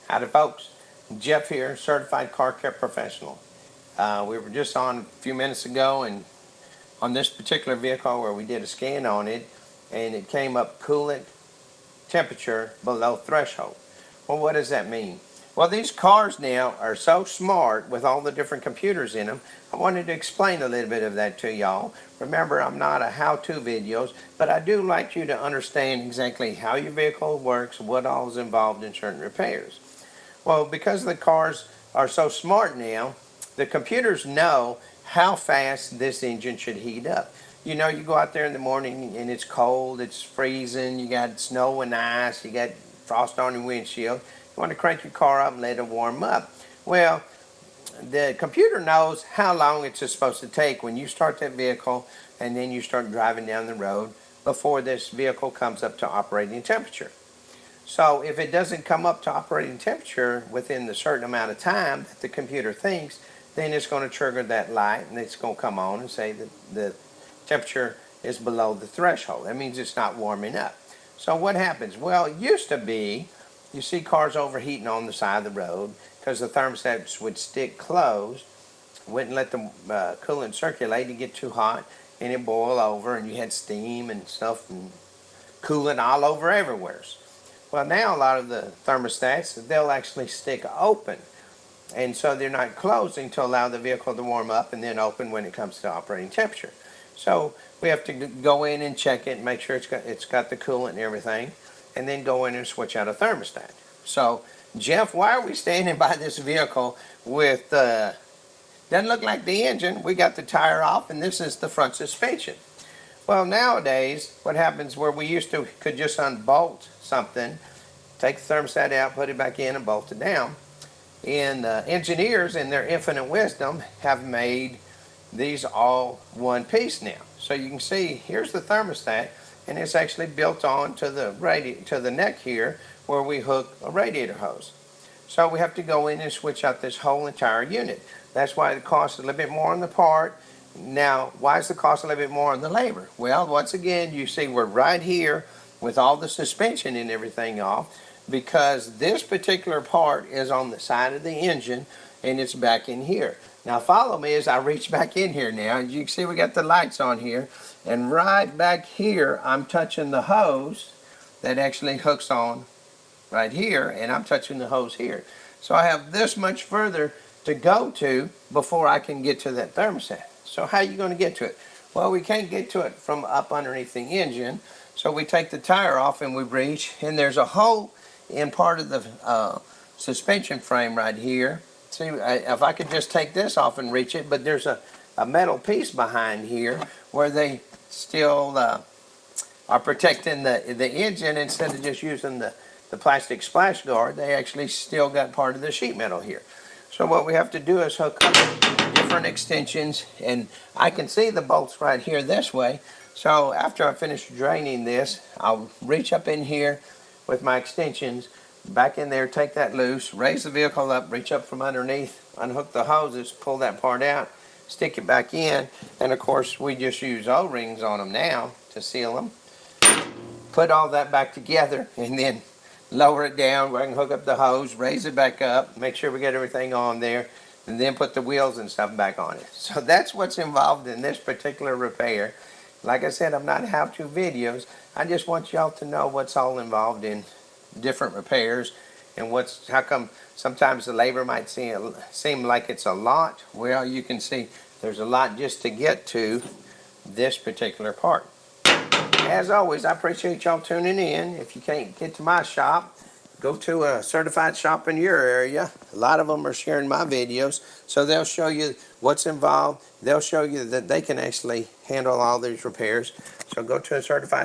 Howdy folks, Jeff here, Certified Car Care Professional. We were just on a few minutes ago and on this particular vehicle where we did a scan on it and it came up coolant temperature below threshold. Well, what does that mean? Well, these cars now are so smart with all the different computers in them. I wanted to explain a little bit of that to y'all. Remember, I'm not a how-to videos, but I do like you to understand exactly how your vehicle works, what all is involved in certain repairs. Well, because the cars are so smart now, the computers know how fast this engine should heat up. You know, you go out there in the morning and it's cold, it's freezing, you got snow and ice, you got frost on your windshield. You want to crank your car up and let it warm up. Well, the computer knows how long it's supposed to take when you start that vehicle and then you start driving down the road before this vehicle comes up to operating temperature. So if it doesn't come up to operating temperature within the certain amount of time that the computer thinks, then it's going to trigger that light and it's going to come on and say that the temperature is below the threshold. That means it's not warming up. So what happens? Well, it used to be you see cars overheating on the side of the road because the thermostats would stick closed, wouldn't let the coolant circulate and get too hot, and it boil over and you had steam and stuff and coolant all over everywhere. Well, now a lot of the thermostats, they'll actually stick open. And so they're not closing to allow the vehicle to warm up and then open when it comes to operating temperature. So we have to go in and check it and make sure it's got the coolant and everything, and then go in and switch out a thermostat. So, Jeff, why are we standing by this vehicle with, doesn't look like the engine, we got the tire off and this is the front suspension. Well, nowadays, what happens where we used to could just unbolt something, take the thermostat out, put it back in and bolt it down. And engineers in their infinite wisdom have made these all one piece now. So you can see here's the thermostat and it's actually built on to the neck here where we hook a radiator hose. So we have to go in and switch out this whole entire unit. That's why it costs a little bit more on the part. Now, why is the cost a little bit more on the labor? Well, once again, you see we're right here with all the suspension and everything off because this particular part is on the side of the engine and it's back in here. Now follow me as I reach back in here now. As you can see, we got the lights on here, and right back here I'm touching the hose that actually hooks on right here, and I'm touching the hose here. So I have this much further to go to before I can get to that thermostat. So how are you going to get to it? Well, we can't get to it from up underneath the engine, so we take the tire off and we reach, and there's a hole in part of the suspension frame right here. See, if I could just take this off and reach it, but there's a metal piece behind here where they still are protecting the engine instead of just using the plastic splash guard. They actually still got part of the sheet metal here. So what we have to do is hook up different extensions, and I can see the bolts right here this way. So after I finish draining this, I'll reach up in here with my extensions, back in there, take that loose, raise the vehicle up, reach up from underneath, unhook the hoses, pull that part out, stick it back in, and of course we just use O-rings on them now to seal them. Put all that back together and then lower it down where I can hook up the hose, raise it back up, make sure we get everything on there, and then put the wheels and stuff back on it. So that's what's involved in this particular repair. Like I said, I'm not how-to videos. I just want y'all to know what's all involved in different repairs and how come sometimes the labor might seem like it's a lot. Well, you can see there's a lot just to get to this particular part. As always, I appreciate y'all tuning in. If you can't get to my shop, go to a certified shop in your area. A lot of them are sharing my videos, so they'll show you what's involved. They'll show you that they can actually handle all these repairs. So go to a certified